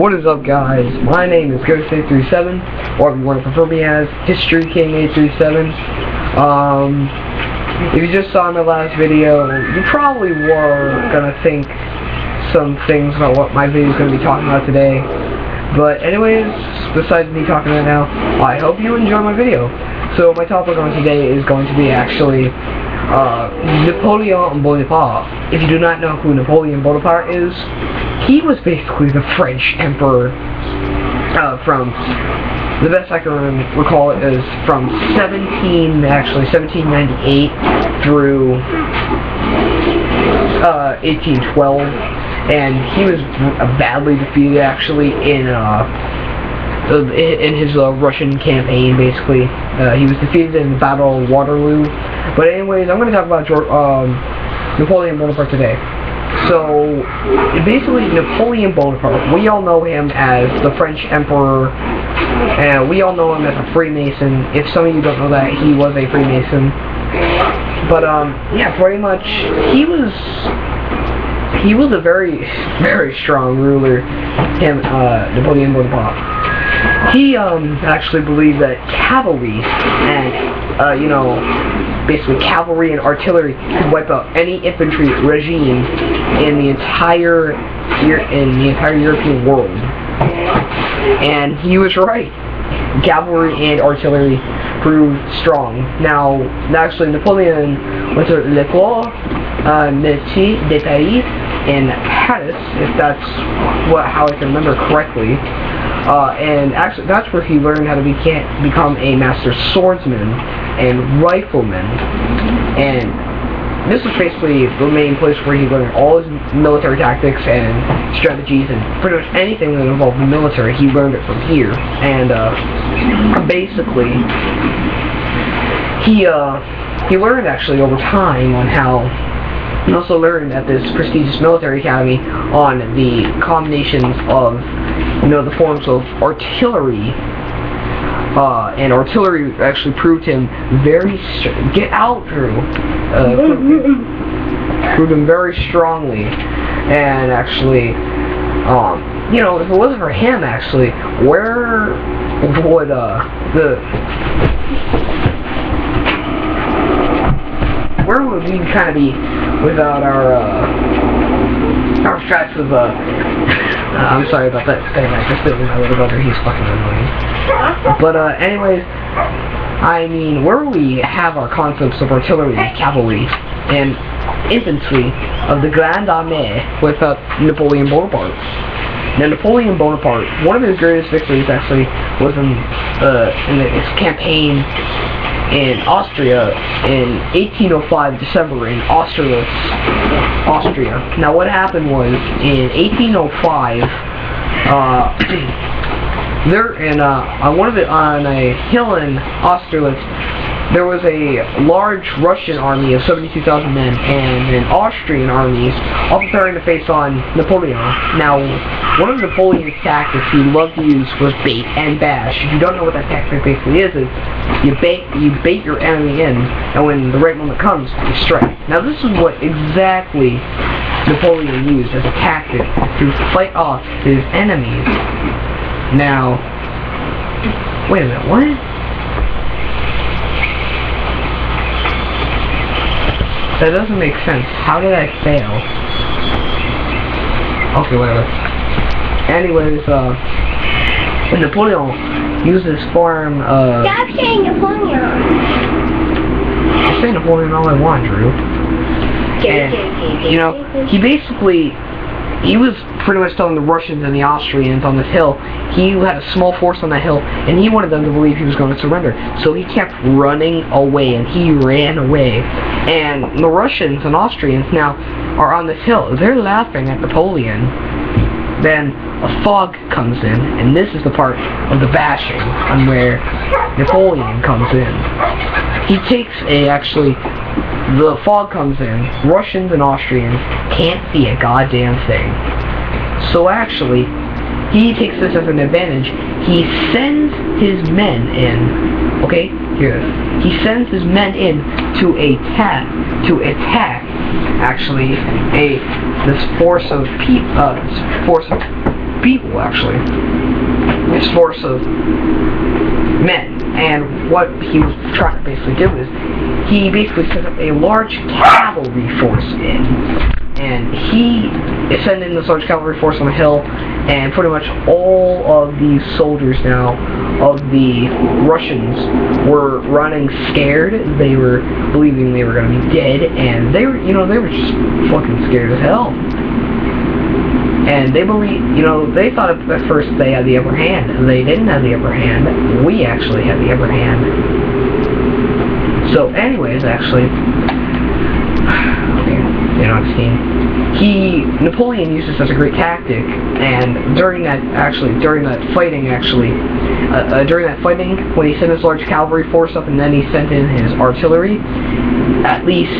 What is up, guys? My name is Ghost837, or if you want to prefer me as History King 837. If you just saw my last video, you probably were gonna think some things about what my video is gonna be talking about today. But anyways, besides me talking right now, I hope you enjoy my video. So my topic on today is going to be actually Napoleon Bonaparte. If you do not know who Napoleon Bonaparte is, he was basically the French emperor from, the best I can recall it is from 1798 through 1812, and he was badly defeated actually in his Russian campaign. Basically, he was defeated in the Battle of Waterloo. But anyways, I'm going to talk about Napoleon Bonaparte today. So, basically, Napoleon Bonaparte, we all know him as the French emperor, and we all know him as a Freemason. If some of you don't know that, he was a Freemason. But, yeah, pretty much, he was a very, very strong ruler, Napoleon Bonaparte. He, actually believed that cavalry and, basically cavalry and artillery could wipe out any infantry regime in the entire European world. And he was right. Cavalry and artillery proved strong. Now, actually, Napoleon went to l'École Militaire de Paris in Paris, if that's how I can remember correctly. And actually, that's where he learned how to become a master swordsman and rifleman. And this was basically the main place where he learned all his military tactics and strategies, and pretty much anything that involved the military, he learned it from here. And basically, he learned actually over time on how. He also learned at this prestigious military academy on the combinations of, the forms of artillery, and artillery actually proved him proved him very strongly. And actually, if it wasn't for him, actually, where would we kind of be without our stripes of, I'm sorry about that, just building my little brother, he's fucking annoying. But, anyways, I mean, where we have our concepts of artillery, cavalry, and infantry of the Grande Armée without Napoleon Bonaparte. Now, Napoleon Bonaparte, one of his greatest victories actually was in his campaign in Austria in 1805 December in Austerlitz, Austria. Now what happened was in 1805 on a hill in Austerlitz there was a large Russian army of 72,000 men and an Austrian army all preparing to face on Napoleon. Now, one of Napoleon's tactics he loved to use was bait and bash. If you don't know what that tactic basically is you bait your enemy in, and when the right moment comes, you strike. Now, this is what exactly Napoleon used as a tactic to fight off his enemies. Now, wait a minute, what? That doesn't make sense. How did I fail? Okay, whatever. Anyways, Napoleon used this form of... Stop saying Napoleon! I say Napoleon all I want, Drew. And, he was pretty much telling the Russians and the Austrians on this hill, he had a small force on that hill, and he wanted them to believe he was going to surrender. So he kept running away, and he ran away. And the Russians and Austrians now are on this hill. They're laughing at Napoleon. Then a fog comes in, and this is the part of the bashing on where Napoleon comes in. He takes the fog comes in, Russians and Austrians can't see a goddamn thing. So actually, he takes this as an advantage. He sends his men in, he sends his men in to attack this force of people, actually. His force of men. And what he was trying to basically do is, he basically set up a large cavalry force and he sent in this large cavalry force on a hill, and pretty much all of these soldiers now of the Russians were running scared. They were believing they were going to be dead, and they were just fucking scared as hell. And they they thought at first they had the upper hand. They didn't have the upper hand. We actually had the upper hand. So anyways, actually, Napoleon used this as a great tactic, and during that fighting, when he sent his large cavalry force up and then he sent in his artillery, at least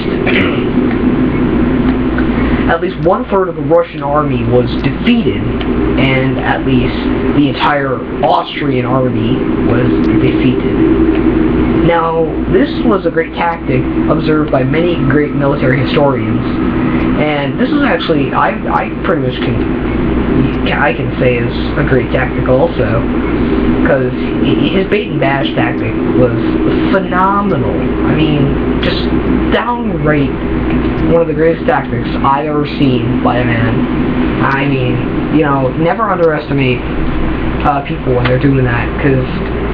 1/3 of the Russian army was defeated, and at least the entire Austrian army was defeated. Now, this was a great tactic observed by many great military historians, and this is actually, I pretty much can say is a great tactic also, because his bait and bash tactic was phenomenal. I mean, just downright one of the greatest tactics I've ever seen by a man. I mean, never underestimate people when they're doing that, because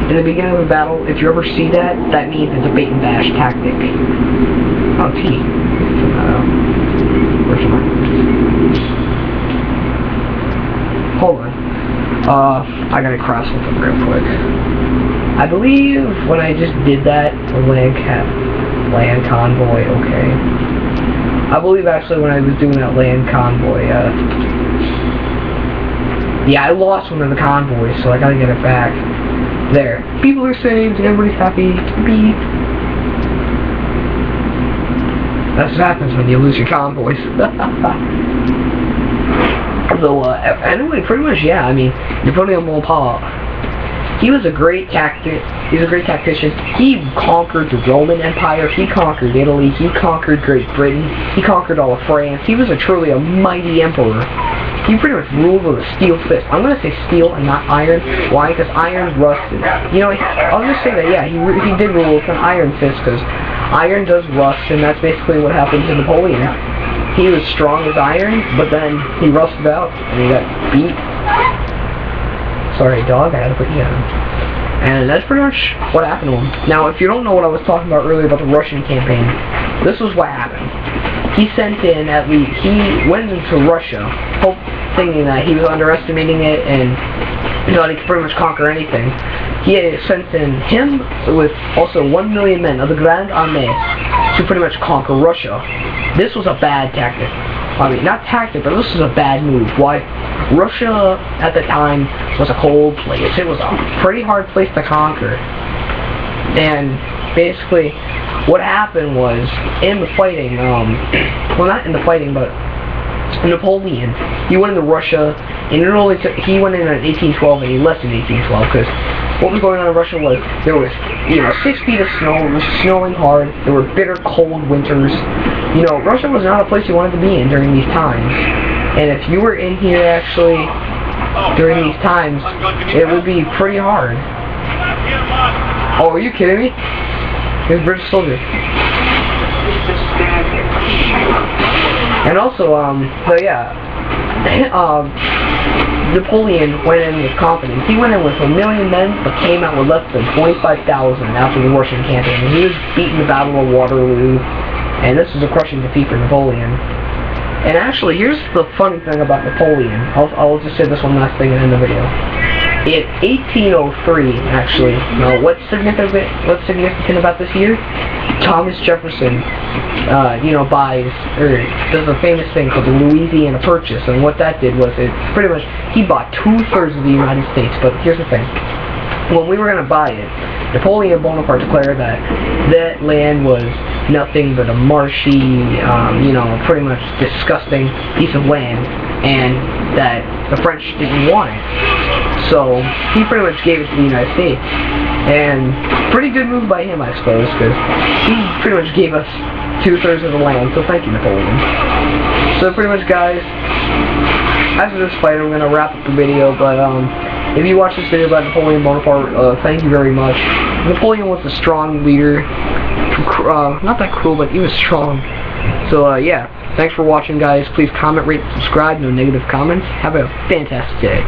in the beginning of a battle, if you ever see that, that means it's a bait and bash tactic. Oh, T. Where's mine? Hold on. I gotta cross something real quick. I believe when I just did that, land convoy, okay. I believe actually when I was doing that land convoy, yeah, I lost one of the convoys, so I gotta get it back. There. People are saved, everybody's happy. Beep. That's what happens when you lose your convoys. So, anyway, pretty much, yeah, I mean, Napoleon Bonaparte, he was a great he's a great tactician. He conquered the Roman Empire, he conquered Italy, he conquered Great Britain, he conquered all of France. He was truly a mighty emperor. He pretty much ruled with a steel fist. I'm going to say steel and not iron. Why? Because iron rusted. I'll just say that, yeah, he did rule with an iron fist, because iron does rust, and that's basically what happened to Napoleon. He was strong as iron, but then he rusted out, and he got beat. Sorry, dog, I had to put you down. And that's pretty much what happened to him. Now, if you don't know what I was talking about earlier about the Russian campaign, this was what happened. He went into Russia, thinking that he was underestimating it and that he could pretty much conquer anything. He had sent in him with also 1 million men of the Grand Armée to pretty much conquer Russia. This was a bad tactic. I mean, not tactic, but this was a bad move. Why? Russia at the time was a cold place. It was a pretty hard place to conquer. And basically, what happened was, in the fighting, well, not in the fighting, but Napoleon, he went into Russia, and he went in 1812 and he left in 1812, because what was going on in Russia was, there was, 6 feet of snow, it was snowing hard, there were bitter cold winters. Russia was not a place you wanted to be in during these times. And if you were in here, actually, during these times, it would be pretty hard. Oh, are you kidding me? He's a British soldier. And also, so yeah, Napoleon went in with confidence. He went in with 1 million men, but came out with less than 25,000 after the Russian campaign. And he was beaten the Battle of Waterloo, and this was a crushing defeat for Napoleon. And actually, here's the funny thing about Napoleon. I'll just say this one last thing and end the video. In 1803, actually, what's significant about this year? Thomas Jefferson, does a famous thing called the Louisiana Purchase, and what that did was pretty much, he bought 2/3 of the United States. But here's the thing. When we were going to buy it, Napoleon Bonaparte declared that land was nothing but a marshy, pretty much disgusting piece of land, and that the French didn't want it. So he pretty much gave it to the United States. And pretty good move by him, I suppose, because he pretty much gave us 2/3 of the land. So thank you, Napoleon. So pretty much, guys, after this fight, I'm gonna wrap up the video. But if you watch this video about Napoleon Bonaparte, thank you very much. Napoleon was a strong leader, not that cruel, but he was strong. So yeah, thanks for watching, guys. Please comment, rate, subscribe. No negative comments. Have a fantastic day.